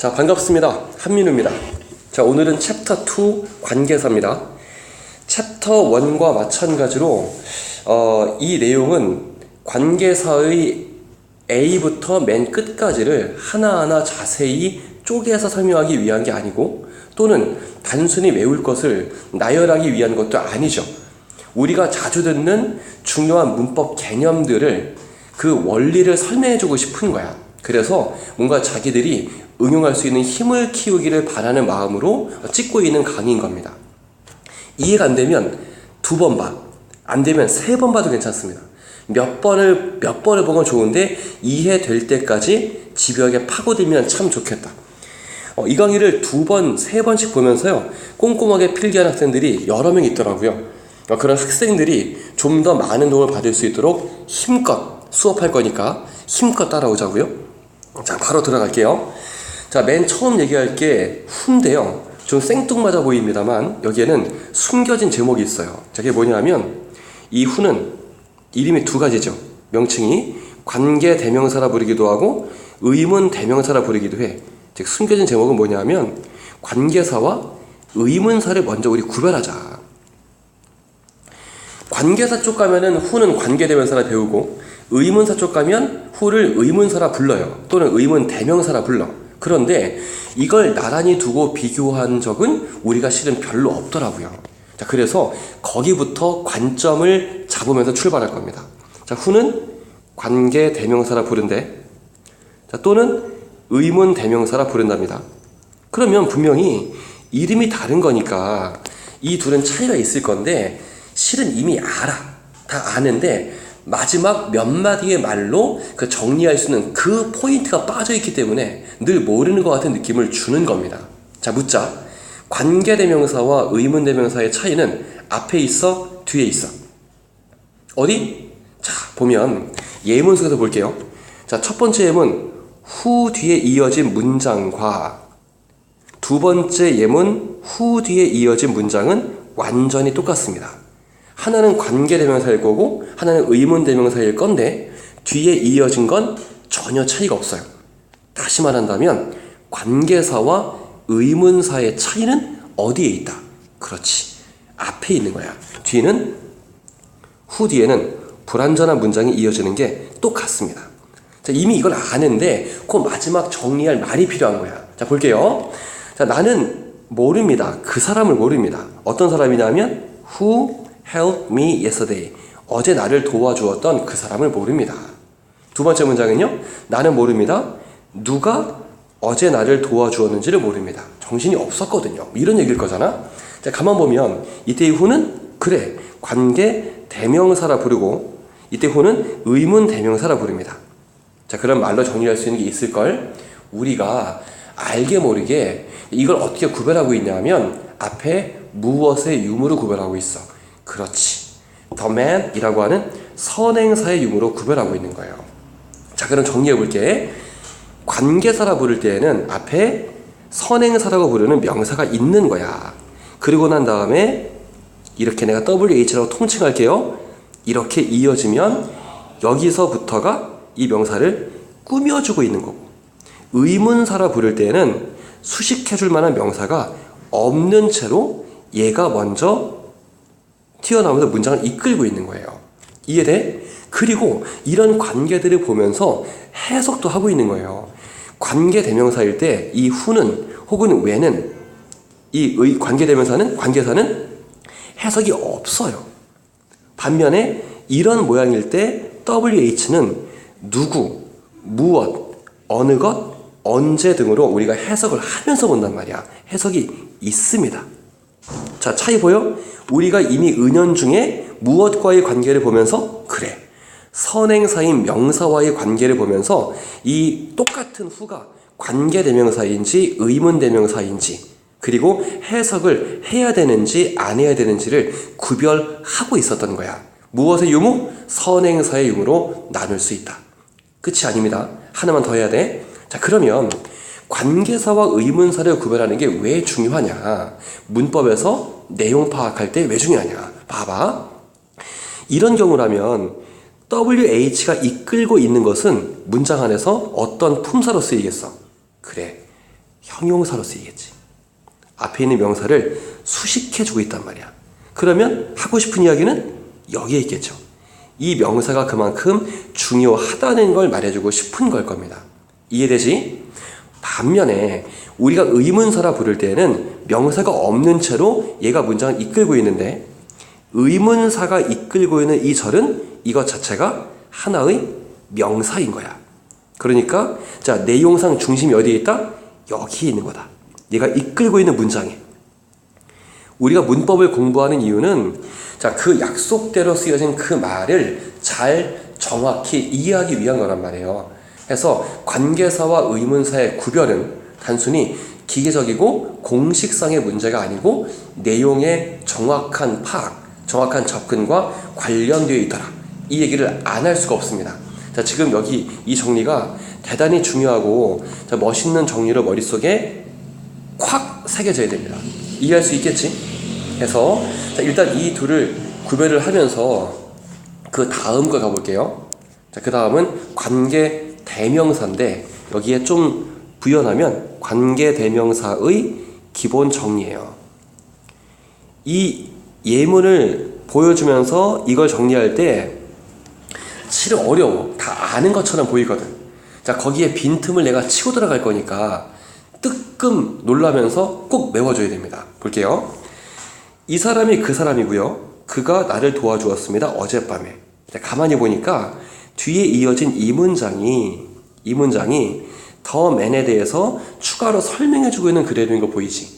자, 반갑습니다. 한민우입니다. 자, 오늘은 챕터 2 관계사입니다. 챕터 1과 마찬가지로 이 내용은 관계사의 A부터 맨 끝까지를 하나하나 자세히 쪼개서 설명하기 위한 게 아니고, 또는 단순히 외울 것을 나열하기 위한 것도 아니죠. 우리가 자주 듣는 중요한 문법 개념들을, 그 원리를 설명해주고 싶은 거야. 그래서 뭔가 자기들이 응용할 수 있는 힘을 키우기를 바라는 마음으로 찍고 있는 강의인 겁니다. 이해가 안 되면 2번 봐. 안 되면 3번 봐도 괜찮습니다. 몇 번을 보면 좋은데 이해될 때까지 집요하게 파고들면 참 좋겠다. 이 강의를 2번, 3번씩 보면서요, 꼼꼼하게 필기한 학생들이 여러 명 있더라고요. 그런 학생들이 좀 더 많은 도움을 받을 수 있도록 힘껏 수업할 거니까 힘껏 따라오자고요. 자, 바로 들어갈게요. 자, 맨 처음 얘기할 게 후인데요. 좀 생뚱맞아 보입니다만 여기에는 숨겨진 제목이 있어요. 자, 그게 뭐냐면, 이 후는 이름이 2가지죠. 명칭이 관계 대명사라 부르기도 하고 의문 대명사라 부르기도 해. 즉, 숨겨진 제목은 뭐냐면, 관계사와 의문사를 먼저 우리 구별하자. 관계사 쪽 가면은 후는 관계대명사라 배우고, 의문사 쪽 가면 후를 의문사라 불러요. 또는 의문 대명사라 불러. 그런데 이걸 나란히 두고 비교한 적은 우리가 실은 별로 없더라고요. 자, 그래서 거기부터 관점을 잡으면서 출발할 겁니다. 자, 후는 관계대명사라 부른대. 자, 또는 의문 대명사라 부른답니다. 그러면 분명히 이름이 다른 거니까 이 둘은 차이가 있을 건데, 실은 이미 알아. 다 아는데 마지막 몇 마디의 말로 그 정리할 수 있는 그 포인트가 빠져있기 때문에 늘 모르는 것 같은 느낌을 주는 겁니다. 자, 묻자. 관계대명사와 의문대명사의 차이는 앞에 있어? 뒤에 있어? 어디? 자, 보면 예문 속에서 볼게요. 자, 첫 번째 예문, 후 뒤에 이어진 문장과 두 번째 예문, 후 뒤에 이어진 문장은 완전히 똑같습니다. 하나는 관계대명사일 거고 하나는 의문대명사일 건데 뒤에 이어진 건 전혀 차이가 없어요. 다시 말한다면 관계사와 의문사의 차이는 어디에 있다? 그렇지, 앞에 있는 거야. 후 뒤에는 불완전한 문장이 이어지는 게 똑같습니다. 자, 이미 이걸 아는데 그 마지막 정리할 말이 필요한 거야. 자, 볼게요. 자, 나는 모릅니다. 그 사람을 모릅니다. 어떤 사람이냐면 who helped me yesterday. 어제 나를 도와주었던 그 사람을 모릅니다. 두 번째 문장은요, 나는 모릅니다. 누가 어제 나를 도와주었는지를 모릅니다. 정신이 없었거든요. 이런 얘기일 거잖아. 자, 가만 보면 이때의 후는 그래, 관계 대명사라 부르고 이때 후는 의문 대명사라 부릅니다. 자, 그런 말로 정리할 수 있는 게 있을걸. 우리가 알게 모르게 이걸 어떻게 구별하고 있냐면 앞에 무엇의 유무로 구별하고 있어. 그렇지, the man 이라고 하는 선행사의 유무로 구별하고 있는 거예요. 자, 그럼 정리해 볼게. 관계사라 부를 때에는 앞에 선행사라고 부르는 명사가 있는 거야. 그리고 난 다음에 이렇게 내가 WH라고 통칭할게요. 이렇게 이어지면 여기서부터가 이 명사를 꾸며주고 있는 거고, 의문사라 부를 때에는 수식해줄 만한 명사가 없는 채로 얘가 먼저 튀어나오면서 문장을 이끌고 있는 거예요. 이해돼? 그리고 이런 관계들을 보면서 해석도 하고 있는 거예요. 관계대명사일 때 이 후는 혹은 왜는, 이 관계사는 해석이 없어요. 반면에 이런 모양일 때 WH는 누구, 무엇, 어느 것, 언제 등으로 우리가 해석을 하면서 본단 말이야. 해석이 있습니다. 자, 차이 보여? 우리가 이미 은연중에 무엇과의 관계를 보면서 그래, 선행사인 명사와의 관계를 보면서 이 똑같은 후가 관계대명사인지 의문대명사인지, 그리고 해석을 해야 되는지 안 해야 되는지를 구별하고 있었던 거야. 무엇의 유무? 선행사의 유무로 나눌 수 있다. 끝이 아닙니다. 하나만 더 해야 돼. 자, 그러면 관계사와 의문사를 구별하는 게 왜 중요하냐? 문법에서 내용 파악할 때 왜 중요하냐? 봐봐. 이런 경우라면 WH가 이끌고 있는 것은 문장 안에서 어떤 품사로 쓰이겠어? 그래, 형용사로 쓰이겠지. 앞에 있는 명사를 수식해주고 있단 말이야. 그러면 하고 싶은 이야기는 여기에 있겠죠. 이 명사가 그만큼 중요하다는 걸 말해주고 싶은 걸 겁니다. 이해되지? 반면에 우리가 의문사라 부를 때에는 명사가 없는 채로 얘가 문장을 이끌고 있는데, 의문사가 이끌고 있는 이 절은 이것 자체가 하나의 명사인 거야. 그러니까 자, 내용상 중심이 어디에 있다? 여기에 있는 거다. 얘가 이끌고 있는 문장에. 우리가 문법을 공부하는 이유는 자, 그 약속대로 쓰여진 그 말을 잘 정확히 이해하기 위한 거란 말이에요. 그래서 관계사와 의문사의 구별은 단순히 기계적이고 공식상의 문제가 아니고 내용의 정확한 파악, 정확한 접근과 관련되어 있더라. 이 얘기를 안 할 수가 없습니다. 자, 지금 여기 이 정리가 대단히 중요하고 자, 멋있는 정리로 머릿속에 콱 새겨져야 됩니다. 이해할 수 있겠지? 그래서 자, 일단 이 둘을 구별을 하면서 그 다음 거 가볼게요. 자, 그 다음은 관계 대명사인데 여기에 좀 부연하면 관계 대명사의 기본 정리예요. 이 예문을 보여주면서 이걸 정리할 때 실은 어려워. 다 아는 것처럼 보이거든. 자, 거기에 빈틈을 내가 치고 들어갈 거니까 뜨끔 놀라면서 꼭 메워줘야 됩니다. 볼게요. 이 사람이 그 사람이고요. 그가 나를 도와주었습니다. 어젯밤에. 자, 가만히 보니까 뒤에 이어진 이 문장이 더 맨에 대해서 추가로 설명해주고 있는 그대로인 거 보이지?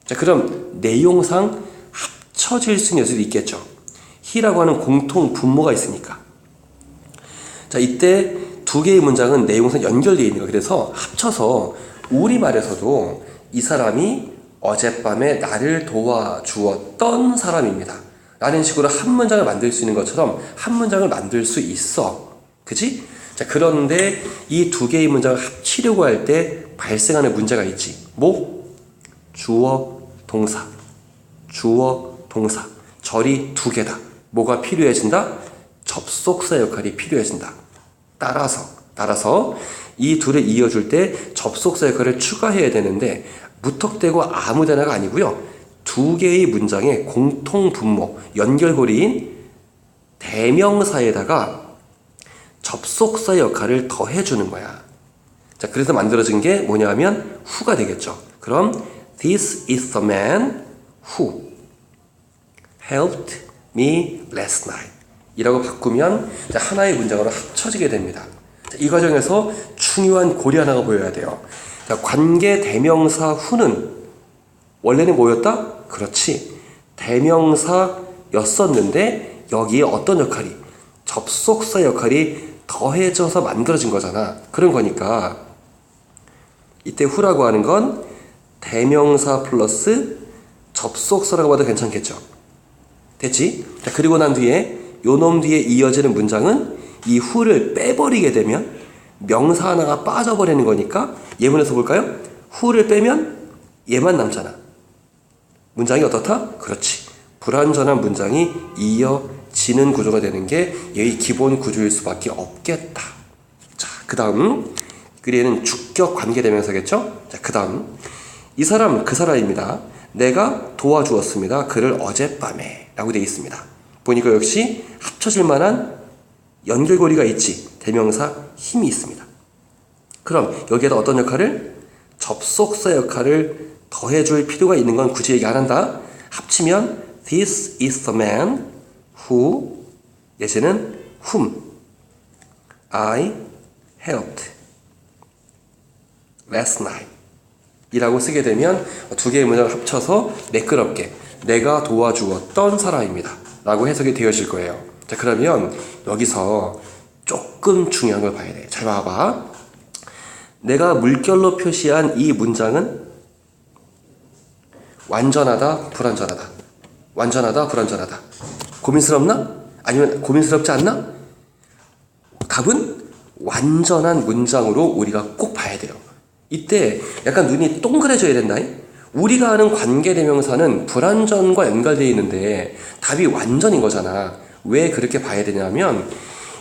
자, 그럼 내용상 합쳐질 수 있는 요소도 있겠죠. he라고 하는 공통 분모가 있으니까. 자, 이때 두 개의 문장은 내용상 연결되어 있는 거예요. 그래서 합쳐서 우리말에서도 이 사람이 어젯밤에 나를 도와주었던 사람입니다. 라는 식으로 한 문장을 만들 수 있는 것처럼 한 문장을 만들 수 있어. 그치? 자, 그런데 이 두 개의 문장을 합치려고 할 때 발생하는 문제가 있지. 뭐? 주어, 동사. 주어, 동사. 절이 두 개다. 뭐가 필요해진다? 접속사 역할이 필요해진다. 따라서 이 둘을 이어줄 때 접속사 역할을 추가해야 되는데 무턱대고 아무데나가 아니고요. 두 개의 문장의 공통 분모, 연결고리인 대명사에다가 접속사 역할을 더해주는 거야. 자, 그래서 만들어진 게 뭐냐면 who가 되겠죠. 그럼 This is the man who helped me last night 이라고 바꾸면 하나의 문장으로 합쳐지게 됩니다. 자, 이 과정에서 중요한 고리 하나가 보여야 돼요. 자, 관계 대명사 who는 원래는 뭐였다? 그렇지. 대명사였었는데 여기에 어떤 역할이? 접속사 역할이 더해져서 만들어진 거잖아. 그런 거니까 이때 who라고 하는 건 대명사 플러스 접속사라고 봐도 괜찮겠죠. 됐지? 자, 그리고 난 뒤에 요놈 뒤에 이어지는 문장은 이 who를 빼버리게 되면 명사 하나가 빠져버리는 거니까 예문에서 볼까요? who를 빼면 얘만 남잖아. 문장이 어떻다? 그렇지. 불완전한 문장이 이어지는 구조가 되는 게 얘의 기본 구조일 수밖에 없겠다. 자, 그 다음 그리에는 주격 관계대명사겠죠? 자, 그 다음 이 사람 그 사람입니다. 내가 도와주었습니다. 그를 어젯밤에 라고 되어 있습니다. 보니까 역시 합쳐질 만한 연결고리가 있지. 대명사 힘이 있습니다. 그럼 여기에다 어떤 역할을? 접속사 역할을 더해줄 필요가 있는 건 굳이 얘기 안 한다. 합치면 This is the man who 예제는 whom I helped last night 이라고 쓰게 되면 두 개의 문장을 합쳐서 매끄럽게 내가 도와주었던 사람입니다 라고 해석이 되어질 거예요. 자, 그러면 여기서 조금 중요한 걸 봐야 돼. 잘 봐봐. 내가 물결로 표시한 이 문장은 완전하다, 불완전하다. 완전하다, 불완전하다. 고민스럽나? 아니면 고민스럽지 않나? 답은 완전한 문장으로 우리가 꼭 봐야 돼요. 이때 약간 눈이 동그래져야 된다. 우리가 아는 관계대명사는 불완전과 연결되어 있는데 답이 완전인 거잖아. 왜 그렇게 봐야 되냐면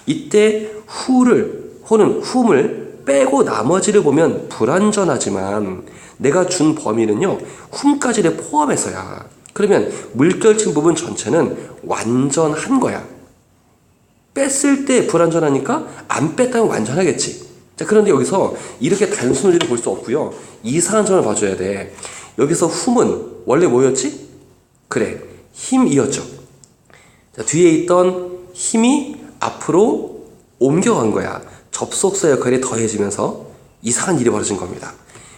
이때 who는 whom을 빼고 나머지를 보면 불완전하지만 내가 준 범위는요 훔가지를 포함해서야. 그러면 물결친 부분 전체는 완전한 거야. 뺐을 때 불완전하니까 안 뺐다면 완전하겠지. 자, 그런데 여기서 이렇게 단순 논리를 볼 수 없고요. 이상한 점을 봐줘야 돼. 여기서 훔은 원래 뭐였지? 그래, 힘이었죠. 자, 뒤에 있던 힘이 앞으로 옮겨간 거야. 접속사 역할이 더해지면서 이상한 일이 벌어진 겁니다.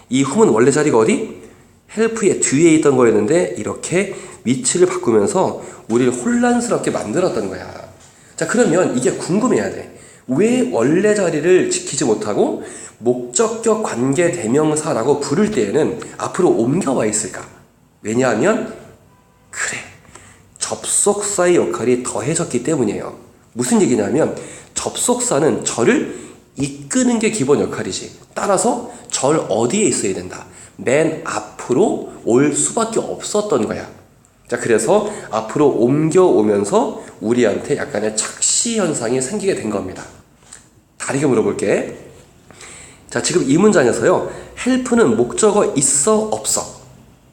이 훔은 원래 자리가 어디? 헬프의 뒤에 있던 거였는데 이렇게 위치를 바꾸면서 우리를 혼란스럽게 만들었던 거야. 자, 그러면 이게 궁금해야 돼. 왜 원래 자리를 지키지 못하고 목적격 관계 대명사라고 부를 때에는 앞으로 옮겨와 있을까? 왜냐하면 그래, 접속사의 역할이 더해졌기 때문이에요. 무슨 얘기냐면 접속사는 절을 이끄는 게 기본 역할이지. 따라서 절 어디에 있어야 된다? 맨 앞으로 올 수밖에 없었던 거야. 자, 그래서 앞으로 옮겨오면서 우리한테 약간의 착시 현상이 생기게 된 겁니다. 다르게 물어볼게. 자, 지금 이 문장에서요, help는 목적어 있어 없어?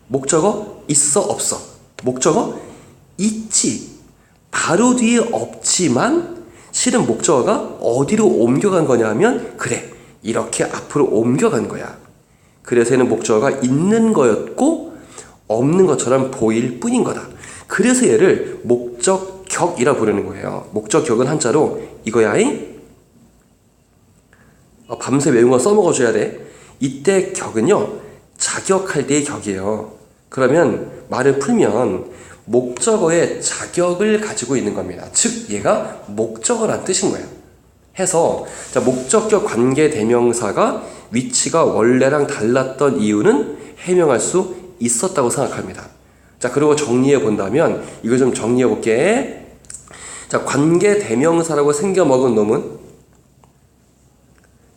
목적어 있어 없어? 목적어 있지. 바로 뒤에 없지만 실은 목적어가 어디로 옮겨간 거냐 하면 그래, 이렇게 앞으로 옮겨간 거야. 그래서 얘는 목적어가 있는 거였고 없는 것처럼 보일 뿐인 거다. 그래서 얘를 목적격이라 부르는 거예요. 목적격은 한자로 이거야잉. 밤새 외운 거 써먹어줘야 돼. 이때 격은요, 자격할 때의 격이에요. 그러면 말을 풀면 목적어의 자격을 가지고 있는 겁니다. 즉 얘가 목적어란 뜻인 거예요. 해서 자, 목적격 관계 대명사가 위치가 원래랑 달랐던 이유는 해명할 수 있었다고 생각합니다. 자, 그리고 정리해 본다면 이거 좀 정리해 볼게. 자, 관계 대명사라고 생겨먹은 놈은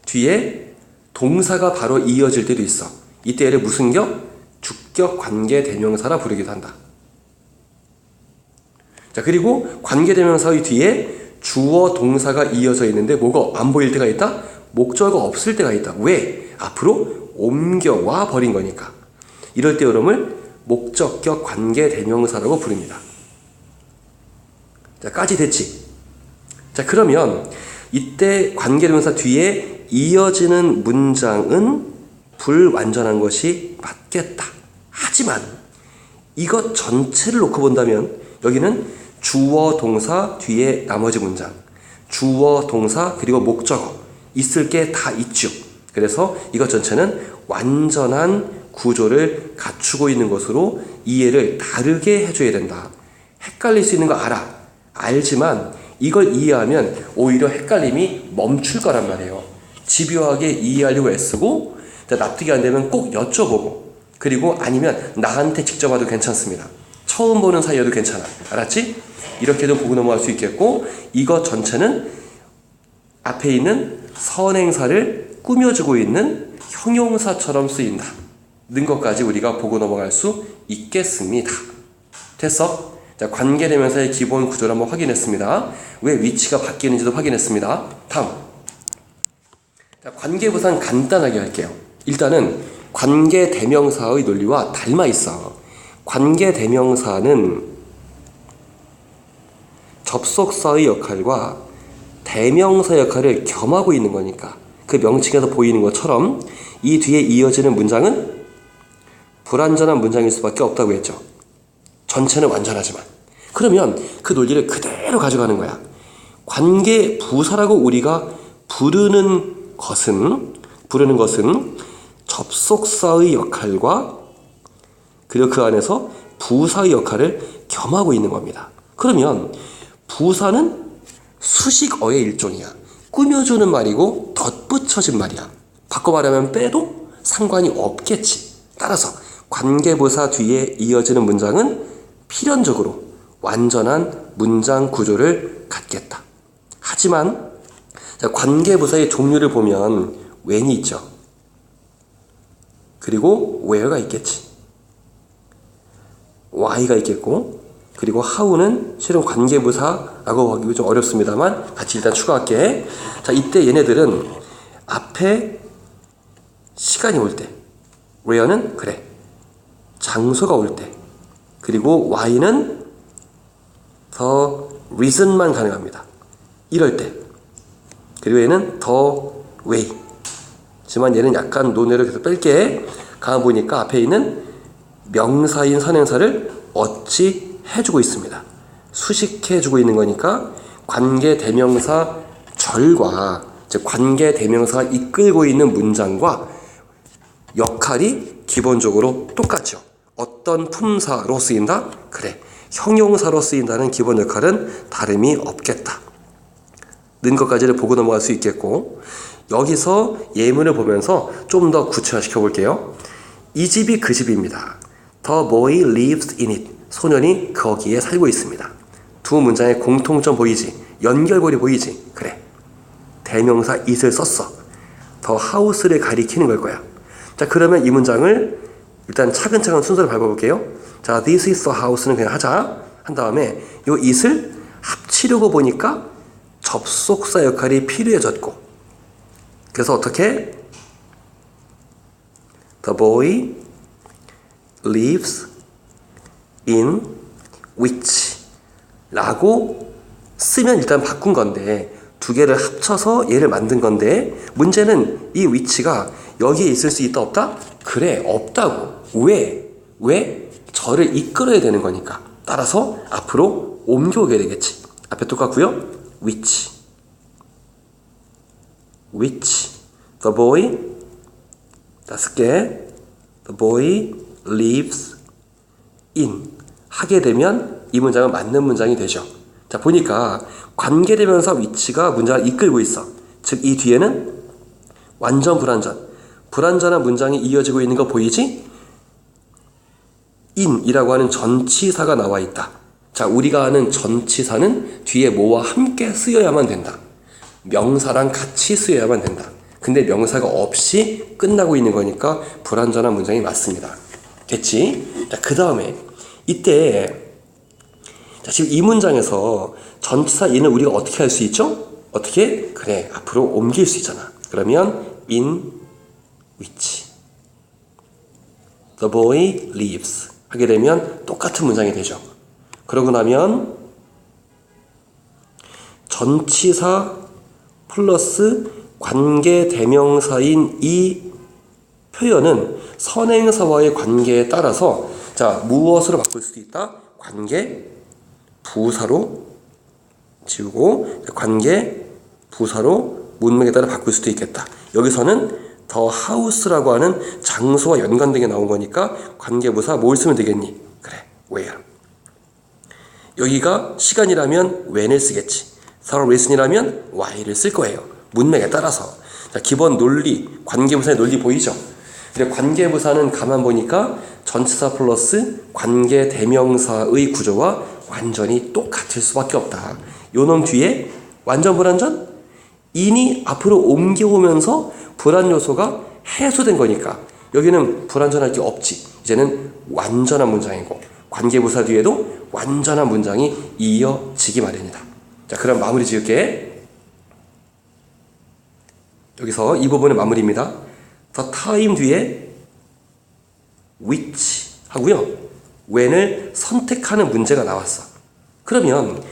뒤에 동사가 바로 이어질 때도 있어. 이때 얘를 무슨 격? 주격 관계 대명사라 부르기도 한다. 자, 그리고 관계 대명사의 뒤에 주어 동사가 이어져 있는데 뭐가 안 보일 때가 있다? 목적어가 없을 때가 있다. 왜? 앞으로 옮겨와 버린 거니까. 이럴 때 이름을 목적격 관계 대명사라고 부릅니다. 자, 까지 됐지? 자, 그러면 이때 관계 대명사 뒤에 이어지는 문장은 불완전한 것이 맞겠다. 하지만 이것 전체를 놓고 본다면 여기는 주어 동사 뒤에 나머지 문장, 주어 동사 그리고 목적어 있을 게 다 있죠. 그래서 이것 전체는 완전한 구조를 갖추고 있는 것으로 이해를 다르게 해줘야 된다. 헷갈릴 수 있는 거 알아. 알지만 이걸 이해하면 오히려 헷갈림이 멈출 거란 말이에요. 집요하게 이해하려고 애쓰고 납득이 안 되면 꼭 여쭤보고, 그리고 아니면 나한테 직접 와도 괜찮습니다. 처음 보는 사이여도 괜찮아. 알았지? 이렇게도 보고 넘어갈 수 있겠고, 이것 전체는 앞에 있는 선행사를 꾸며주고 있는 형용사처럼 쓰인다 는 것까지 우리가 보고 넘어갈 수 있겠습니다. 됐어? 자, 관계대명사의 기본 구조를 한번 확인했습니다. 왜 위치가 바뀌는지도 확인했습니다. 다음. 자, 관계부사는 간단하게 할게요. 일단은 관계대명사의 논리와 닮아 있어. 관계대명사는 접속사의 역할과 대명사 역할을 겸하고 있는 거니까 그 명칭에서 보이는 것처럼 이 뒤에 이어지는 문장은 불완전한 문장일 수밖에 없다고 했죠. 전체는 완전하지만. 그러면 그 논리를 그대로 가져가는 거야. 관계부사라고 우리가 부르는 것은 접속사의 역할과 그리고 그 안에서 부사의 역할을 겸하고 있는 겁니다. 그러면 부사는 수식어의 일종이야. 꾸며주는 말이고 덧붙여진 말이야. 바꿔 말하면 빼도 상관이 없겠지. 따라서 관계부사 뒤에 이어지는 문장은 필연적으로 완전한 문장 구조를 갖겠다. 하지만 관계부사의 종류를 보면 when이 있죠. 그리고 where가 있겠지. why가 있겠고, 그리고 how는 실은 관계부사라고 하기 좀 어렵습니다만 같이 일단 추가할게. 자, 이때 얘네들은 앞에 시간이 올 때, where는 그래 장소가 올 때, 그리고 why는 the reason만 가능합니다. 이럴 때. 그리고 얘는 the way. 하지만 얘는 약간 논외를 계속 뺄게. 가만 보니까 앞에 있는 명사인 선행사를 어찌 해주고 있습니다. 수식해주고 있는 거니까 관계 대명사 절과, 즉 관계 대명사가 이끌고 있는 문장과 역할이 기본적으로 똑같죠. 어떤 품사로 쓰인다? 그래, 형용사로 쓰인다는 기본 역할은 다름이 없겠다. 는 것까지를 보고 넘어갈 수 있겠고, 여기서 예문을 보면서 좀 더 구체화시켜 볼게요. 이 집이 그 집입니다. The boy lives in it. 소년이 거기에 살고 있습니다. 두 문장의 공통점 보이지? 연결고리 보이지? 그래, 대명사 it을 썼어. The house를 가리키는 걸 거야. 자, 그러면 이 문장을 일단 차근차근 순서를 밟아볼게요. 자, this is the house는 그냥 하자. 한 다음에 요 it을 합치려고 보니까 접속사 역할이 필요해졌고, 그래서 어떻게? The boy lives in which 라고 쓰면 일단 바꾼 건데, 두 개를 합쳐서 얘를 만든 건데, 문제는 이 which가 여기에 있을 수 있다 없다? 그래, 없다고. 왜? 저를 이끌어야 되는 거니까. 따라서 앞으로 옮겨오게 되겠지. 앞에 똑같고요. which. The boy, 다섯 개. The boy lives in. 하게 되면 이 문장은 맞는 문장이 되죠. 자, 보니까 관계대명사 which가 문장을 이끌고 있어. 즉, 이 뒤에는 완전 불완전한 문장이 이어지고 있는 거 보이지? in이라고 하는 전치사가 나와 있다. 자, 우리가 아는 전치사는 뒤에 뭐와 함께 쓰여야만 된다. 명사랑 같이 쓰여야만 된다. 근데 명사가 없이 끝나고 있는 거니까 불완전한 문장이 맞습니다. 됐지? 자, 그 다음에 이때, 자, 지금 이 문장에서 전치사 in을 우리가 어떻게 할 수 있죠? 어떻게? 그래, 앞으로 옮길 수 있잖아. 그러면 in which the boy lives 하게 되면 똑같은 문장이 되죠. 그러고 나면 전치사 플러스 관계 대명사인 이 표현은 선행사와의 관계에 따라서, 자, 무엇으로 바꿀 수도 있다? 관계 부사로 지우고 관계 부사로 문맥에 따라 바꿀 수도 있겠다. 여기서는 the house라고 하는 장소와 연관된 게 나온 거니까 관계부사 뭘 쓰면 되겠니? 그래, where. 여기가 시간이라면 when을 쓰겠지. the reason이라면 why를 쓸 거예요. 문맥에 따라서. 자, 기본 논리, 관계부사의 논리 보이죠? 근데 관계부사는 가만 보니까 전치사 플러스 관계 대명사의 구조와 완전히 똑같을 수밖에 없다. 요놈 뒤에 완전 불완전? in이 앞으로 옮겨오면서 불안 요소가 해소된 거니까 여기는 불완전할 게 없지. 이제는 완전한 문장이고 관계부사 뒤에도 완전한 문장이 이어지기 마련이다. 자, 그럼 마무리 지을게. 여기서 이 부분의 마무리입니다. the time 뒤에 which 하고요, when을 선택하는 문제가 나왔어. 그러면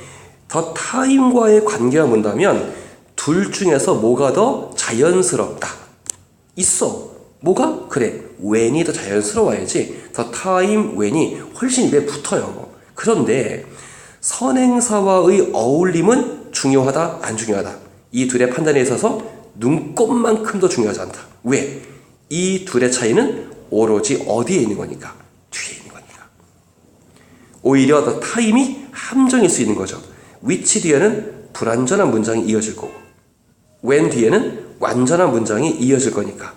the time과의 관계가 뭔다면 둘 중에서 뭐가 더 자연스럽다? 있어. 뭐가? 그래, when이 더 자연스러워야지. the time, when이 훨씬 입에 붙어요. 그런데 선행사와의 어울림은 중요하다, 안 중요하다? 이 둘의 판단에 있어서 눈꼽만큼도 중요하지 않다. 왜? 이 둘의 차이는 오로지 어디에 있는 거니까? 뒤에 있는 거니까. 오히려 the time이 함정일 수 있는 거죠. which 뒤에는 불완전한 문장이 이어질 거고 when 뒤에는 완전한 문장이 이어질 거니까.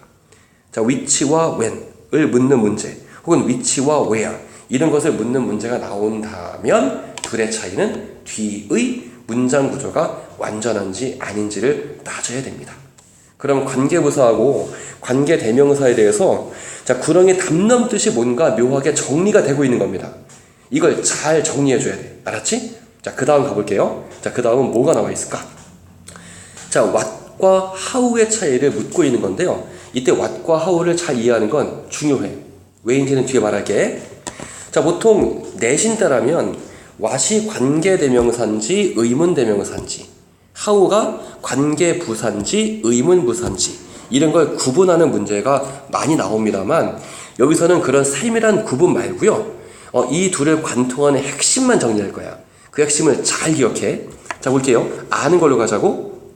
자, which와 when을 묻는 문제, 혹은 which와 where 이런 것을 묻는 문제가 나온다면 둘의 차이는 뒤의 문장 구조가 완전한지 아닌지를 따져야 됩니다. 그럼 관계부사하고 관계 대명사에 대해서, 자, 구렁이 담 넘듯이 뭔가 묘하게 정리가 되고 있는 겁니다. 이걸 잘 정리해 줘야 돼. 알았지? 자, 그 다음 가볼게요. 자, 그 다음은 뭐가 나와 있을까? 자, what과 how의 차이를 묻고 있는 건데요. 이때 what과 how를 잘 이해하는 건 중요해. 왜인지는 뒤에 말할게. 자, 보통 내신자라면 what이 관계대명사인지 의문대명사인지, how가 관계부사인지 의문부사인지 이런 걸 구분하는 문제가 많이 나옵니다만, 여기서는 그런 세밀한 구분 말고요. 이 둘을 관통하는 핵심만 정리할 거야. 그 핵심을 잘 기억해. 자, 볼게요. 아는 걸로 가자고.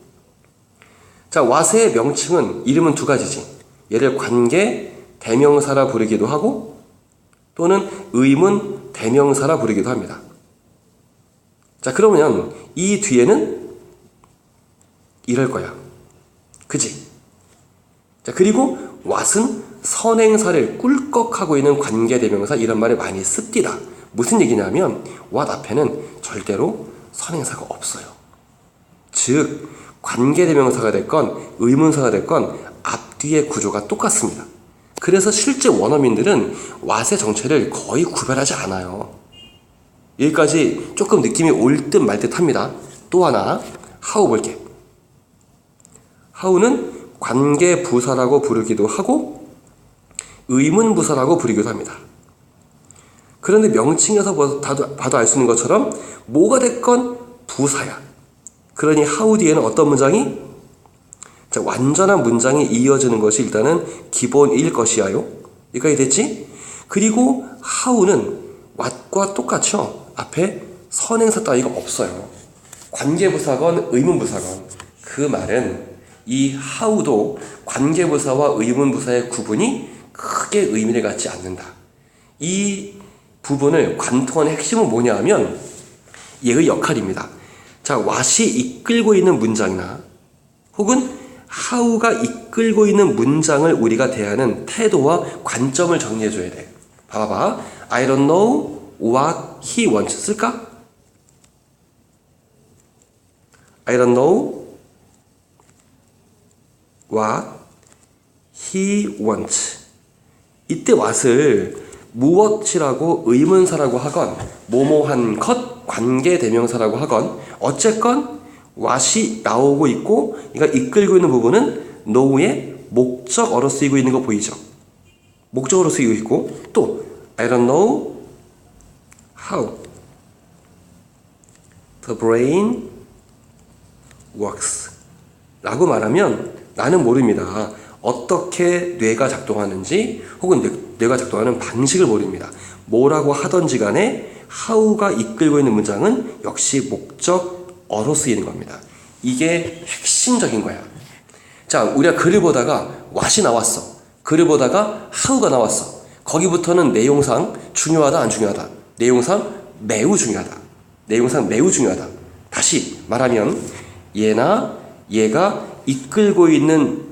자, what의 명칭은 이름은 두 가지지. 얘를 관계 대명사라 부르기도 하고 또는 의문 대명사라 부르기도 합니다. 자, 그러면 이 뒤에는 이럴 거야. 그지? 자, 그리고 what은 선행사를 꿀꺽하고 있는 관계대명사 이런 말을 많이 씁니다. 무슨 얘기냐면 what 앞에는 절대로 선행사가 없어요. 즉 관계대명사가 됐건 의문사가 됐건 앞뒤의 구조가 똑같습니다. 그래서 실제 원어민들은 what의 정체를 거의 구별하지 않아요. 여기까지 조금 느낌이 올 듯 말 듯 합니다. 또 하나 how 볼게. how는 관계부사라고 부르기도 하고 의문부사라고 부르기도 합니다. 그런데 명칭에서 봐도 알 수 있는 것처럼 뭐가 됐건 부사야. 그러니 how 뒤에는 어떤 문장이? 자, 완전한 문장이 이어지는 것이 일단은 기본일 것이야요. 여기까지 됐지? 그리고 how는 what과 똑같죠. 앞에 선행사 따위가 없어요. 관계부사건 의문부사건. 그 말은 이 how도 관계부사와 의문부사의 구분이 크게 의미를 갖지 않는다. 이 부분을 관통하는 핵심은 뭐냐 하면 얘의 역할입니다. 자, what이 이끌고 있는 문장이나 혹은 how가 이끌고 있는 문장을 우리가 대하는 태도와 관점을 정리해줘야 돼. 봐봐. I don't know what he wants. 쓸까? I don't know what he wants. 이때 what을 무엇이라고 의문사라고 하건 뭐뭐한 것 관계대명사라고 하건 어쨌건 what이 나오고 있고 그러니까 이끌고 있는 부분은 know의 목적어로 쓰이고 있는 거 보이죠? 목적어로 쓰이고 있고 또 I don't know how the brain works 라고 말하면 나는 모릅니다. 어떻게 뇌가 작동하는지 혹은 뇌가 작동하는 방식을 모릅니다. 뭐라고 하던지 간에 how가 이끌고 있는 문장은 역시 목적어로 쓰이는 겁니다. 이게 핵심적인 거야. 자, 우리가 글을 보다가 what이 나왔어. 글을 보다가 how가 나왔어. 거기부터는 내용상 중요하다 안 중요하다. 내용상 매우 중요하다. 내용상 매우 중요하다. 다시 말하면 얘나 얘가 이끌고 있는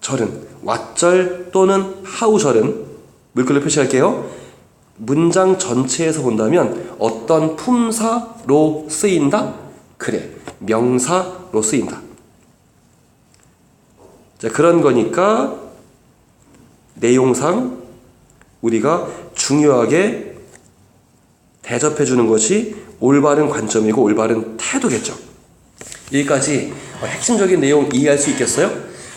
절은 what절 또는 how절은 물글로 표시할게요. 문장 전체에서 본다면 어떤 품사로 쓰인다? 그래, 명사로 쓰인다. 자, 그런 거니까 내용상 우리가 중요하게 대접해주는 것이 올바른 관점이고 올바른 태도겠죠. 여기까지 핵심적인 내용 이해할 수 있겠어요?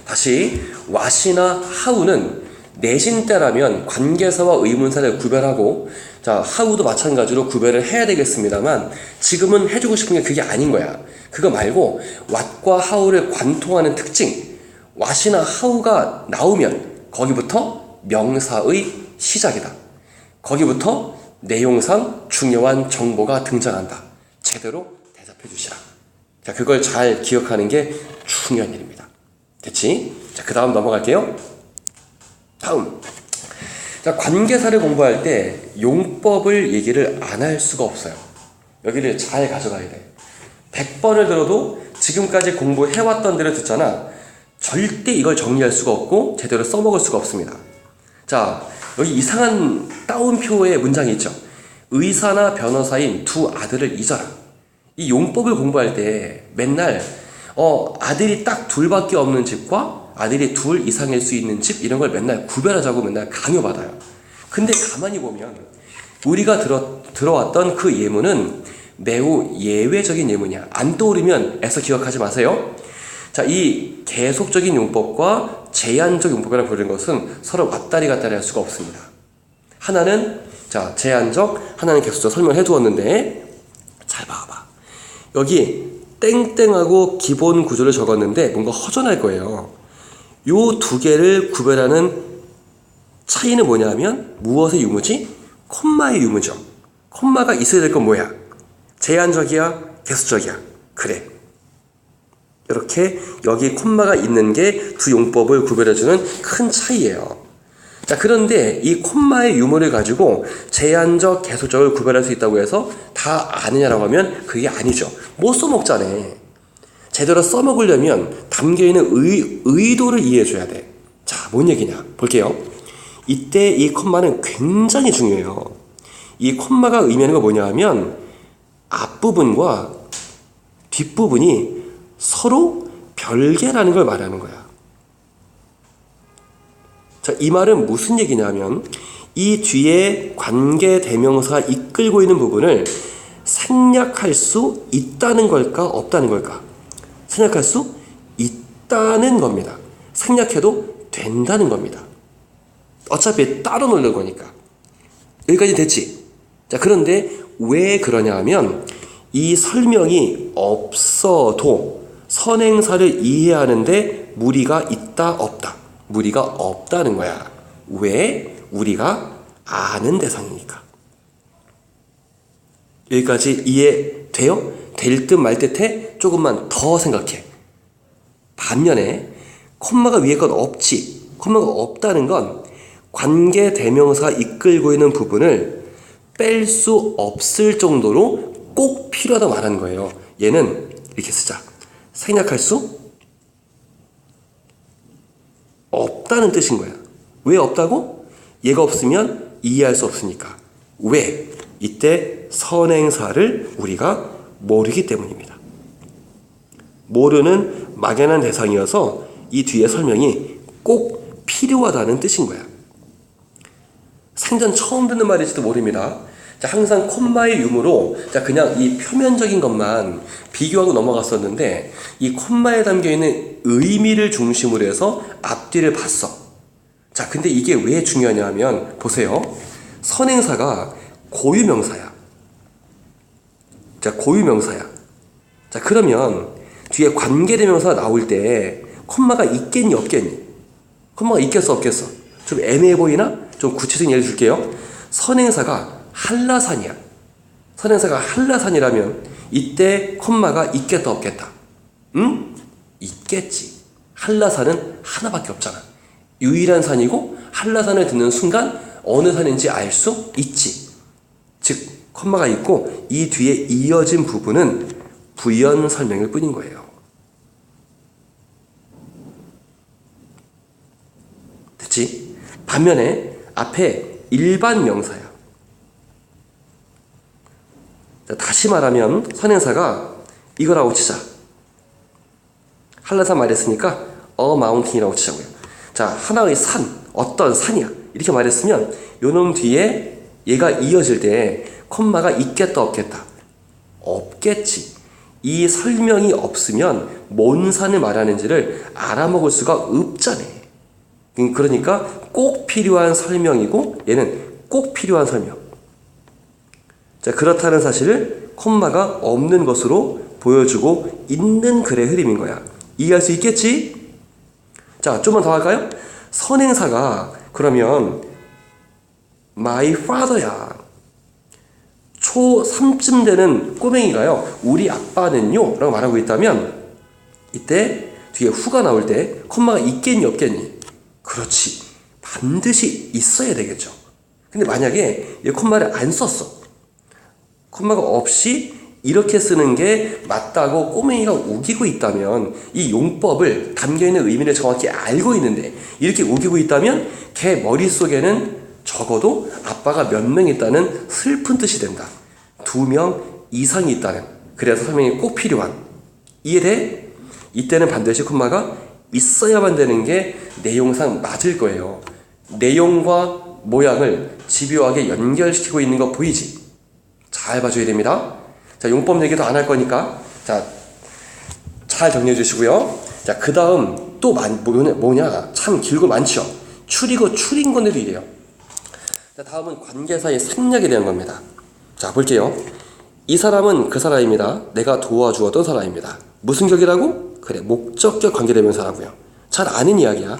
다시 what이나 how는 내신 때라면 관계사와 의문사를 구별하고 자 how도 마찬가지로 구별을 해야 되겠습니다만 지금은 해주고 싶은 게 그게 아닌 거야. 그거 말고 what과 how를 관통하는 특징 what이나 how가 나오면 거기부터 명사의 시작이다. 거기부터 내용상 중요한 정보가 등장한다. 제대로 대답해 주시라. 자, 그걸 잘 기억하는 게 중요한 일입니다. 됐지? 자, 그 다음 넘어갈게요. 다음. 자, 관계사를 공부할 때 용법을 얘기를 안 할 수가 없어요. 여기를 잘 가져가야 돼. 100번을 들어도 지금까지 공부해왔던 대로 듣잖아. 절대 이걸 정리할 수가 없고 제대로 써먹을 수가 없습니다. 자, 여기 이상한 따옴표의 문장이 있죠. 의사나 변호사인 두 아들을 잊어라. 이 용법을 공부할 때 맨날 아들이 딱 둘밖에 없는 집과 아들이 둘 이상일 수 있는 집 이런 걸 맨날 구별하자고 맨날 강요받아요. 근데 가만히 보면 우리가 들어왔던 그 예문은 매우 예외적인 예문이야. 안 떠오르면 애써 기억하지 마세요. 자, 이 계속적인 용법과 제한적 용법이라고 부르는 것은 서로 왔다리 갔다리 할 수가 없습니다. 하나는 자 제한적, 하나는 계속적 설명을 해두었는데 잘 봐봐. 여기 땡땡하고 기본 구조를 적었는데 뭔가 허전할 거예요. 요 두 개를 구별하는 차이는 뭐냐면 무엇의 유무지? 콤마의 유무죠. 콤마가 있어야 될 건 뭐야? 제한적이야? 계속적이야? 그래. 이렇게 여기 콤마가 있는 게 두 용법을 구별해주는 큰 차이예요. 자, 그런데 이 콤마의 유무를 가지고 제한적, 계속적을 구별할 수 있다고 해서 다 아느냐라고 하면 그게 아니죠. 못 써먹잖아. 제대로 써먹으려면 담겨있는 의도를 이해해줘야 돼. 자, 뭔 얘기냐? 볼게요. 이때 이 콤마는 굉장히 중요해요. 이 콤마가 의미하는 건 뭐냐 하면 앞부분과 뒷부분이 서로 별개라는 걸 말하는 거야. 자, 이 말은 무슨 얘기냐면 이 뒤에 관계 대명사가 이끌고 있는 부분을 생략할 수 있다는 걸까 없다는 걸까? 생략할 수 있다는 겁니다. 생략해도 된다는 겁니다. 어차피 따로 놓는 거니까. 여기까지 됐지? 자, 그런데 왜 그러냐 하면 이 설명이 없어도 선행사를 이해하는데 무리가 있다 없다. 무리가 없다는 거야. 왜? 우리가 아는 대상이니까. 여기까지 이해돼요? 될 듯 말 듯해? 조금만 더 생각해. 반면에 콤마가 위에 건 없지. 콤마가 없다는 건 관계 대명사가 이끌고 있는 부분을 뺄 수 없을 정도로 꼭 필요하다 말하는 거예요. 얘는 이렇게 쓰자. 생략할 수 없다는 뜻인 거야. 왜 없다고? 얘가 없으면 이해할 수 없으니까. 왜? 이때 선행사를 우리가 모르기 때문입니다. 모르는 막연한 대상이어서 이 뒤에 설명이 꼭 필요하다는 뜻인 거야. 생전 처음 듣는 말일지도 모릅니다. 자, 항상 콤마의 유무로 자, 그냥 이 표면적인 것만 비교하고 넘어갔었는데 이 콤마에 담겨있는 의미를 중심으로 해서 앞뒤를 봤어. 자, 근데 이게 왜 중요하냐 하면 보세요. 선행사가 고유명사야. 자, 고유명사야. 자, 그러면 뒤에 관계대명사가 나올 때 콤마가 있겠니 없겠니? 콤마가 있겠어 없겠어? 좀 애매해 보이나? 좀 구체적인 예를 들게요. 선행사가 한라산이야. 선행사가 한라산이라면 이때 콤마가 있겠다 없겠다? 응? 있겠지. 한라산은 하나밖에 없잖아. 유일한 산이고 한라산을 듣는 순간 어느 산인지 알 수 있지. 즉 콤마가 있고 이 뒤에 이어진 부분은 부연 설명일 뿐인 거예요. 됐지? 반면에 앞에 일반 명사야. 자, 다시 말하면 선행사가 이거라고 치자. 한라산 말했으니까 mountain이라고 치자고요. 자, 하나의 산, 어떤 산이야. 이렇게 말했으면 요놈 뒤에 얘가 이어질 때 콤마가 있겠다 없겠다? 없겠지. 이 설명이 없으면 뭔 산을 말하는지를 알아먹을 수가 없잖아. 그러니까 꼭 필요한 설명이고 얘는 꼭 필요한 설명. 자, 그렇다는 사실을 콤마가 없는 것으로 보여주고 있는 글의 흐름인 거야. 이해할 수 있겠지? 자, 좀만 더 할까요? 선행사가 그러면 my father야. 초3쯤 되는 꼬맹이가요, 우리 아빠는요 라고 말하고 있다면 이때 뒤에 후가 나올 때 콤마가 있겠니 없겠니? 그렇지. 반드시 있어야 되겠죠. 근데 만약에 이 콤마를 안 썼어. 콤마가 없이 이렇게 쓰는 게 맞다고 꼬맹이가 우기고 있다면 이 용법을 담겨있는 의미를 정확히 알고 있는데 이렇게 우기고 있다면 걔 머릿속에는 적어도 아빠가 몇 명 있다는 슬픈 뜻이 된다. 2명 이상이 있다는. 그래서 설명이 꼭 필요한. 이해돼? 이때는 반드시 콤마가 있어야만 되는 게 내용상 맞을 거예요. 내용과 모양을 집요하게 연결시키고 있는 거 보이지? 잘 봐줘야 됩니다. 자, 용법 얘기도 안 할 거니까 자, 잘 정리해 주시고요. 자, 그 다음 또 뭐냐? 참 길고 많죠. 추리고 추린 건데도 이래요. 자, 다음은 관계사의 생략에 대한 겁니다. 자, 볼게요. 이 사람은 그 사람입니다. 내가 도와주었던 사람입니다. 무슨 격이라고? 그래, 목적격 관계대명사라고요. 잘 아는 이야기야.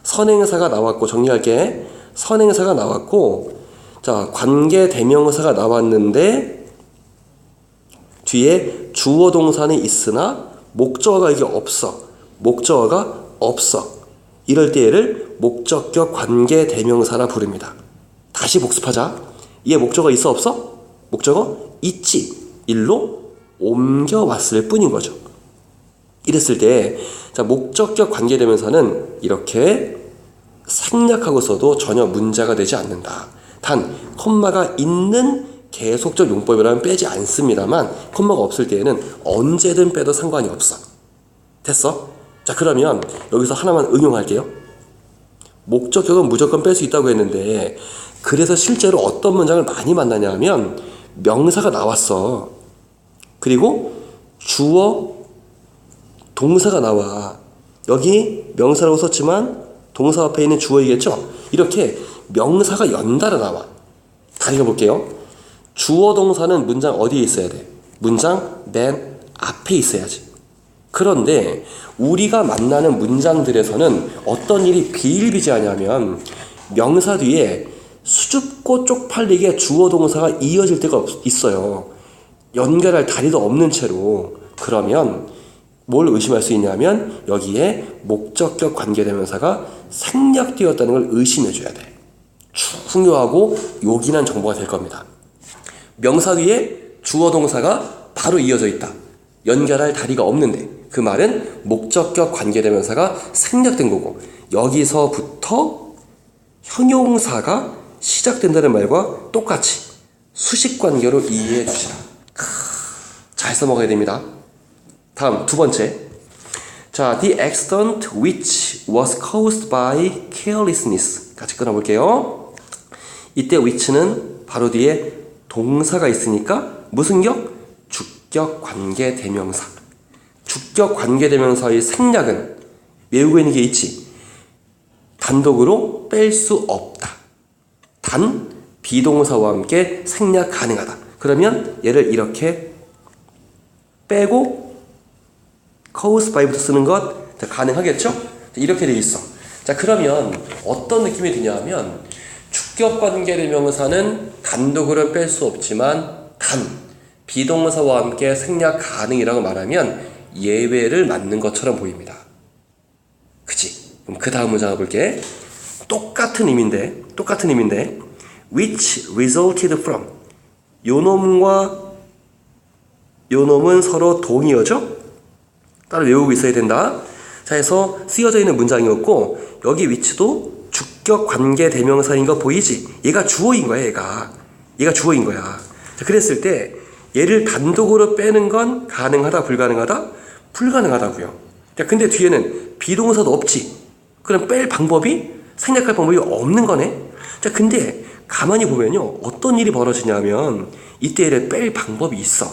선행사가 나왔고, 정리할게. 선행사가 나왔고, 자, 관계대명사가 나왔는데 뒤에 주어 동사는 있으나 목적어가 이게 없어. 목적어가 없어. 이럴 때 얘를 목적격 관계대명사라 부릅니다. 다시 복습하자. 얘 목적어 있어 없어? 목적어 있지. 일로 옮겨왔을 뿐인 거죠. 이랬을 때 자, 목적격 관계대명사는 이렇게 생략하고 써도 전혀 문제가 되지 않는다. 단 콤마가 있는 계속적 용법이라면 빼지 않습니다만 콤마가 없을 때에는 언제든 빼도 상관이 없어. 됐어? 자, 그러면 여기서 하나만 응용할게요. 목적격은 무조건 뺄 수 있다고 했는데 그래서 실제로 어떤 문장을 많이 만나냐 하면 명사가 나왔어. 그리고 주어 동사가 나와. 여기 명사라고 썼지만 동사 앞에 있는 주어이겠죠? 이렇게 명사가 연달아 나와. 다 읽어볼게요. 주어 동사는 문장 어디에 있어야 돼? 문장 맨 앞에 있어야지. 그런데 우리가 만나는 문장들에서는 어떤 일이 비일비재하냐면 명사 뒤에 수줍고 쪽팔리게 주어 동사가 이어질 때가 있어요. 연결할 다리도 없는 채로. 그러면 뭘 의심할 수 있냐면 여기에 목적격 관계대명사가 생략되었다는 걸 의심해 줘야 돼. 중요하고 요긴한 정보가 될 겁니다. 명사 뒤에 주어 동사가 바로 이어져 있다. 연결할 다리가 없는데 그 말은 목적격 관계대명사가 생략된 거고 여기서부터 형용사가 시작된다는 말과 똑같이 수식관계로 이해해 주시라. 잘 써먹어야 됩니다. 다음 두 번째. 자, the accident which was caused by carelessness. 같이 끊어볼게요. 이때 which는 바로 뒤에 동사가 있으니까 무슨 격? 주격 관계대명사. 주격 관계대명사의 생략은 외우고 있는 게 있지. 단독으로 뺄 수 없다. 단 비동사와 함께 생략 가능하다. 그러면 얘를 이렇게 빼고 caused by부터 쓰는 것 가능하겠죠? 이렇게 되어 있어. 자, 그러면 어떤 느낌이 드냐면 주격 관계대명사는 단독으로 뺄 수 없지만 단 비동사와 함께 생략 가능이라고 말하면 예외를 맞는 것처럼 보입니다. 그치? 그럼 그 다음 문장 볼게. 똑같은 의미인데 which resulted from 요놈과 요놈은 서로 동의어죠? 따로 외우고 있어야 된다. 자, 해서 쓰여져 있는 문장이었고 여기 which도 주격 관계대명사인 거 보이지? 얘가 주어인 거야. 얘가 주어인 거야. 자, 그랬을 때 얘를 단독으로 빼는 건 가능하다 불가능하다? 불가능하다고요. 자, 근데 뒤에는 비동사도 없지. 그럼 뺄 방법이 생략할 방법이 없는 거네. 자, 근데 가만히 보면요 어떤 일이 벌어지냐면 이때 얘를 뺄 방법이 있어.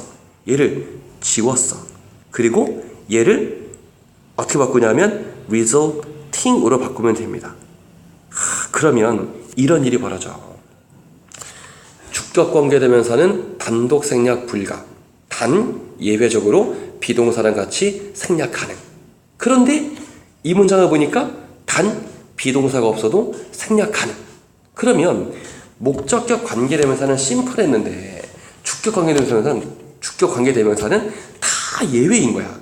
얘를 지웠어. 그리고 얘를 어떻게 바꾸냐면 resulting으로 바꾸면 됩니다. 그러면 이런 일이 벌어져. 주격 관계대명사는 단독 생략 불가. 단 예외적으로 비동사랑 같이 생략 가능. 그런데 이 문장을 보니까 단 비동사가 없어도 생략 가능. 그러면 목적격 관계대명사는 심플했는데 주격 관계대명사는 다 예외인 거야.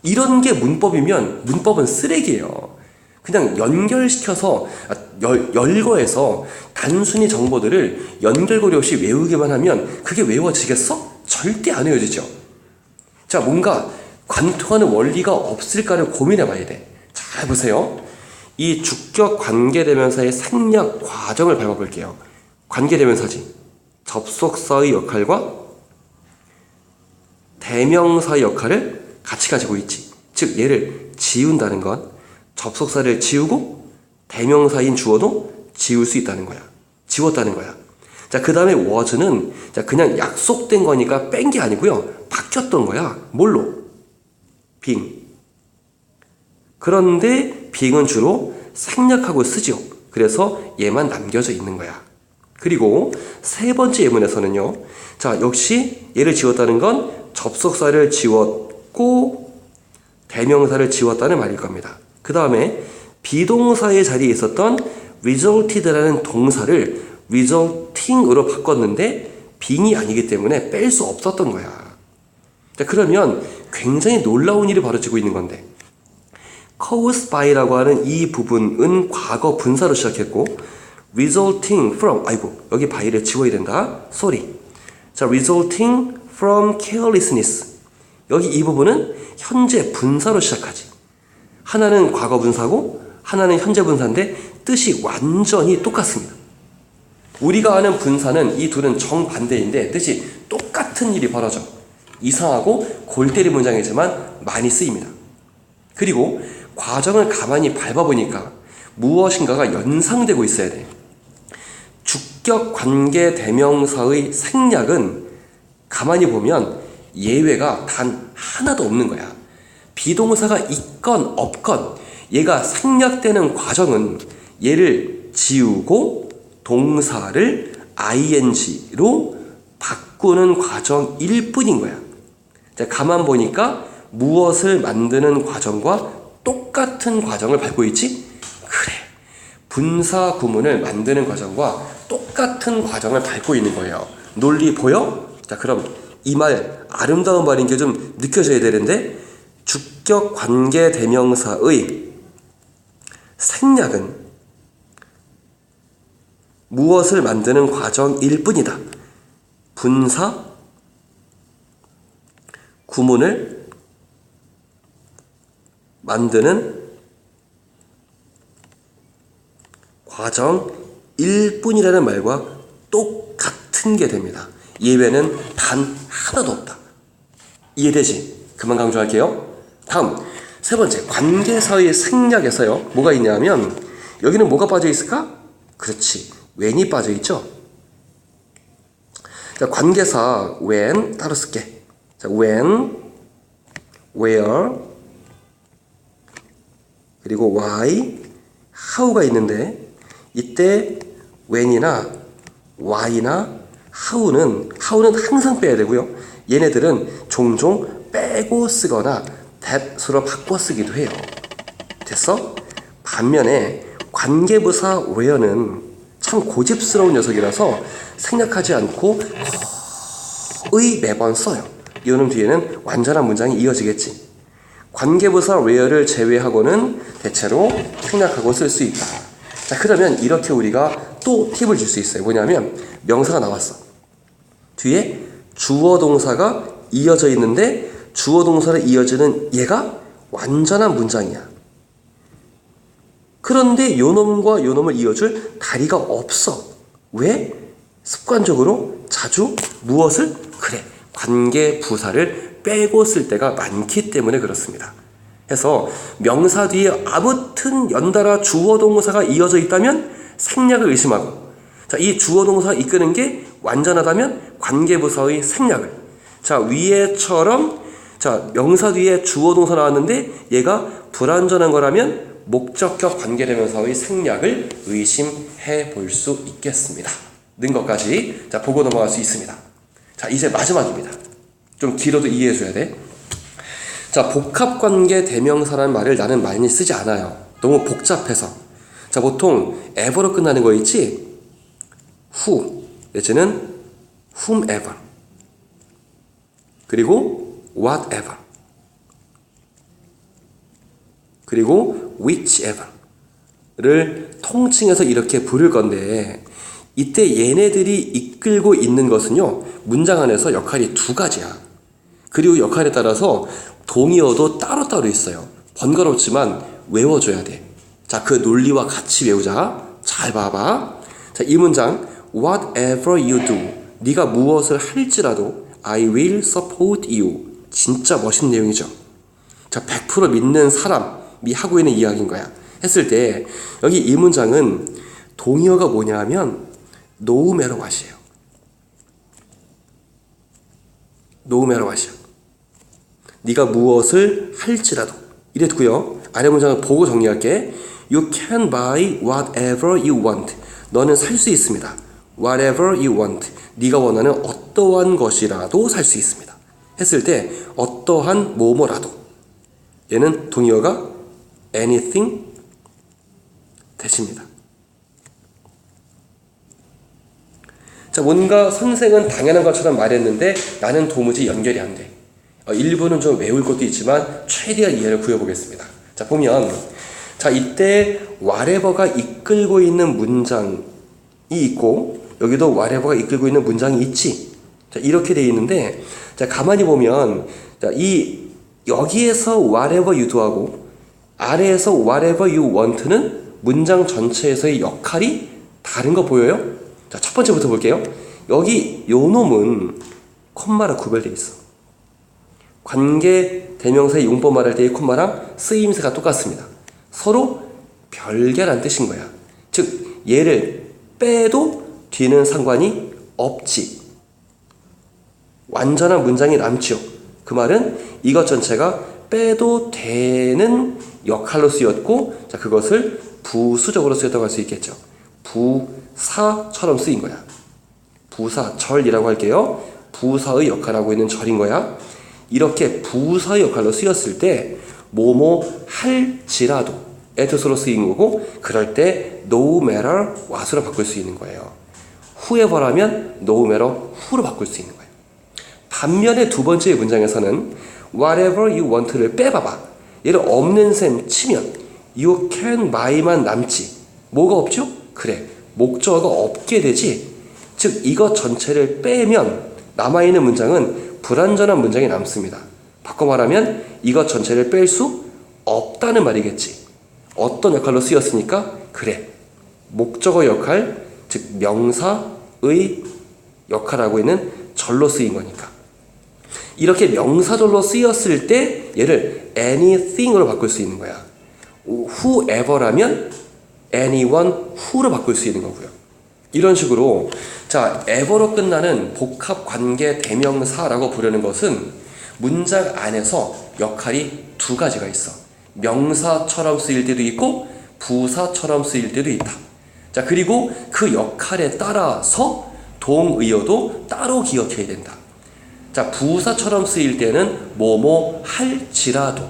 이런 게 문법이면 문법은 쓰레기예요. 그냥 연결시켜서 열거해서 단순히 정보들을 연결고리 없이 외우기만 하면 그게 외워지겠어? 절대 안 외워지죠. 자, 뭔가 관통하는 원리가 없을까를 고민해 봐야 돼. 잘 보세요. 이 주격 관계대명사의 생략 과정을 밟아볼게요. 관계대명사지. 접속사의 역할과 대명사의 역할을 같이 가지고 있지. 즉 얘를 지운다는 건 접속사를 지우고 대명사인 주어도 지울 수 있다는 거야. 지웠다는 거야. 자, 그 다음에 was는 자, 그냥 약속된 거니까 뺀 게 아니고요. 바뀌었던 거야. 뭘로? being. 그런데 being은 주로 생략하고 쓰죠. 그래서 얘만 남겨져 있는 거야. 그리고 세 번째 예문에서는요. 자, 역시 얘를 지웠다는 건 접속사를 지웠고 대명사를 지웠다는 말일 겁니다. 그 다음에 비동사의 자리에 있었던 resulted라는 동사를 resulting으로 바꿨는데 being이 아니기 때문에 뺄 수 없었던 거야. 자, 그러면 굉장히 놀라운 일이 벌어지고 있는 건데 caused by라고 하는 이 부분은 과거 분사로 시작했고 resulting from 여기 by를 지워야 된다. sorry. 자, resulting from carelessness. 여기 이 부분은 현재 분사로 시작하지. 하나는 과거 분사고 하나는 현재 분사인데 뜻이 완전히 똑같습니다. 우리가 아는 분사는 이 둘은 정반대인데 뜻이 똑같은 일이 벌어져. 이상하고 골 때리 문장이지만 많이 쓰입니다. 그리고 과정을 가만히 밟아보니까 무엇인가가 연상되고 있어야 돼. 주격 관계 대명사의 생략은 가만히 보면 예외가 단 하나도 없는 거야. 비동사가 있건 없건 얘가 생략되는 과정은 얘를 지우고 동사를 ing로 바꾸는 과정일 뿐인 거야. 자, 가만 보니까 무엇을 만드는 과정과 똑같은 과정을 밟고 있지? 그래. 분사 구문을 만드는 과정과 똑같은 과정을 밟고 있는 거예요. 논리 보여? 자, 그럼 이 말 아름다운 말인 게 좀 느껴져야 되는데 주격 관계 대명사의 생략은 무엇을 만드는 과정일 뿐이다. 분사 구문을 만드는 과정일 뿐이라는 말과 똑같은 게 됩니다. 예외는 단 하나도 없다. 이해되지? 그만 강조할게요. 다음 세 번째, 관계사의 생략에서요. 뭐가 있냐면 여기는 뭐가 빠져 있을까? 그렇지, when이 빠져 있죠. 자, 관계사 when 따로 쓸게. 자, when, where, 그리고 why, how가 있는데 이때 when이나 why나 how는 항상 빼야 되고요. 얘네들은 종종 빼고 쓰거나 that으로 바꿔 쓰기도 해요. 됐어? 반면에 관계부사 where는 참 고집스러운 녀석이라서 생략하지 않고 거의 매번 써요. 이거는 뒤에는 완전한 문장이 이어지겠지. 관계부사 where를 제외하고는 대체로 생략하고 쓸 수 있다. 자, 그러면 이렇게 우리가 또 팁을 줄 수 있어요. 뭐냐면 명사가 나왔어. 뒤에 주어 동사가 이어져 있는데 주어 동사를 이어지는 얘가 완전한 문장이야. 그런데 요놈과 요놈을 이어줄 다리가 없어. 왜? 습관적으로 자주 무엇을? 그래, 관계 부사를 빼고 쓸 때가 많기 때문에 그렇습니다. 해서 명사 뒤에 아무튼 연달아 주어 동사가 이어져 있다면 생략을 의심하고, 자, 이 주어 동사가 이끄는 게 완전하다면 관계 부사의 생략을, 자, 위에처럼 자, 명사 뒤에 주어 동사 나왔는데 얘가 불완전한 거라면 목적격 관계대명사의 생략을 의심해 볼 수 있겠습니다. 는 것까지 자, 보고 넘어갈 수 있습니다. 자, 이제 마지막입니다. 좀 길어도 이해해 줘야 돼. 자, 복합관계 대명사라는 말을 나는 많이 쓰지 않아요. 너무 복잡해서. 자, 보통 ever로 끝나는 거 있지? who 내지는 whomever 그리고 whatever 그리고 whichever를 통칭해서 이렇게 부를 건데, 이때 얘네들이 이끌고 있는 것은요, 문장 안에서 역할이 두 가지야. 그리고 역할에 따라서 동의어도 따로따로 있어요. 번거롭지만 외워줘야 돼. 자, 그 논리와 같이 외우자. 잘 봐봐. 자, 이 문장 whatever you do, 네가 무엇을 할지라도 I will support you. 진짜 멋있는 내용이죠. 자, 100% 믿는 사람이 하고 있는 이야기인 거야. 했을 때 여기 이 문장은 동의어가 뭐냐 하면 no matter what이에요. no matter what이야. 네가 무엇을 할지라도. 이랬고요. 아래 문장을 보고 정리할게. You can buy whatever you want. 너는 살 수 있습니다. Whatever you want. 네가 원하는 어떠한 것이라도 살 수 있습니다. 했을 때 어떠한 뭐뭐라도. 얘는 동의어가 anything 대신입니다. 자, 뭔가 선생은 당연한 것처럼 말했는데 나는 도무지 연결이 안 돼. 일부는 좀 외울 것도 있지만 최대한 이해를 구해보겠습니다. 자, 보면 자, 이때 whatever가 이끌고 있는 문장이 있고 여기도 whatever가 이끌고 있는 문장이 있지. 자, 이렇게 되어 있는데 자, 가만히 보면 자, 여기에서 whatever you do하고 아래에서 whatever you want는 문장 전체에서의 역할이 다른 거 보여요? 자, 첫 번째부터 볼게요. 여기 요 놈은 콤마로 구별되어 있어. 관계 대명사의 용법 말할 때의 콤마랑 쓰임새가 똑같습니다. 서로 별개란 뜻인 거야. 즉 얘를 빼도 뒤는 상관이 없지. 완전한 문장이 남지요. 그 말은 이것 전체가 빼도 되는 역할로 쓰였고 자, 그것을 부수적으로 쓰였다고 할 수 있겠죠. 부사처럼 쓰인 거야. 부사, 절이라고 할게요. 부사의 역할을 하고 있는 절인 거야. 이렇게 부사의 역할로 쓰였을 때 뭐뭐 할지라도 의 뜻으로 쓰인 거고 그럴 때 no matter what으로 바꿀 수 있는 거예요. whoever라면 no matter who로 바꿀 수 있는 거예요. 반면에 두 번째 문장에서는 whatever you want를 빼봐봐. 얘를 없는 셈 치면 you can buy만 남지. 뭐가 없죠? 그래, 목적어가 없게 되지. 즉 이것 전체를 빼면 남아있는 문장은 불완전한 문장이 남습니다. 바꿔 말하면 이것 전체를 뺄 수 없다는 말이겠지. 어떤 역할로 쓰였으니까? 그래, 목적어 역할, 즉 명사의 역할하고 있는 절로 쓰인 거니까. 이렇게 명사절로 쓰였을 때 얘를 anything으로 바꿀 수 있는 거야. whoever라면 anyone who로 바꿀 수 있는 거고요. 이런 식으로 자, ever로 끝나는 복합 관계 대명사라고 부르는 것은 문장 안에서 역할이 두 가지가 있어. 명사처럼 쓰일 때도 있고 부사처럼 쓰일 때도 있다. 자, 그리고 그 역할에 따라서 동의어도 따로 기억해야 된다. 자, 부사처럼 쓰일 때는 뭐뭐 할지라도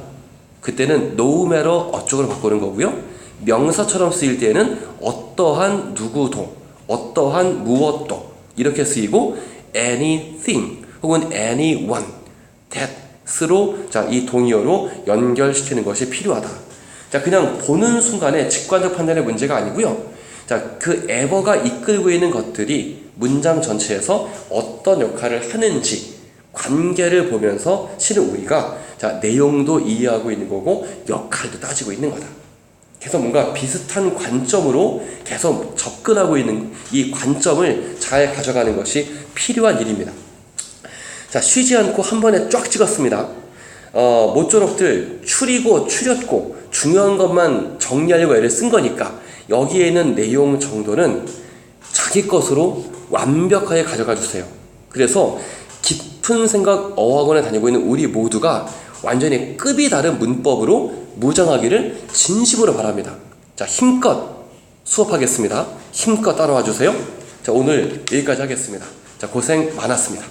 그때는 no matter 어쪽으로 바꾸는 거고요. 명사처럼 쓰일 때는 어떠한 누구도 어떠한 무엇도 이렇게 쓰이고 anything 혹은 anyone that으로 자, 이 동의어로 연결시키는 것이 필요하다. 자, 그냥 보는 순간에 직관적 판단의 문제가 아니고요. 자, 그 ever가 이끌고 있는 것들이 문장 전체에서 어떤 역할을 하는지 관계를 보면서 실은 우리가 자, 내용도 이해하고 있는 거고 역할도 따지고 있는 거다. 계속 뭔가 비슷한 관점으로 계속 접근하고 있는 이 관점을 잘 가져가는 것이 필요한 일입니다. 자, 쉬지 않고 한 번에 쫙 찍었습니다. 모쪼록들 추리고 추렸고 중요한 것만 정리하려고 애를 쓴 거니까 여기에 있는 내용 정도는 자기 것으로 완벽하게 가져가 주세요. 그래서 깊은 생각 어학원에 다니고 있는 우리 모두가 완전히 급이 다른 문법으로 무장하기를 진심으로 바랍니다. 자, 힘껏 수업하겠습니다. 힘껏 따라와 주세요. 자, 오늘 여기까지 하겠습니다. 자, 고생 많았습니다.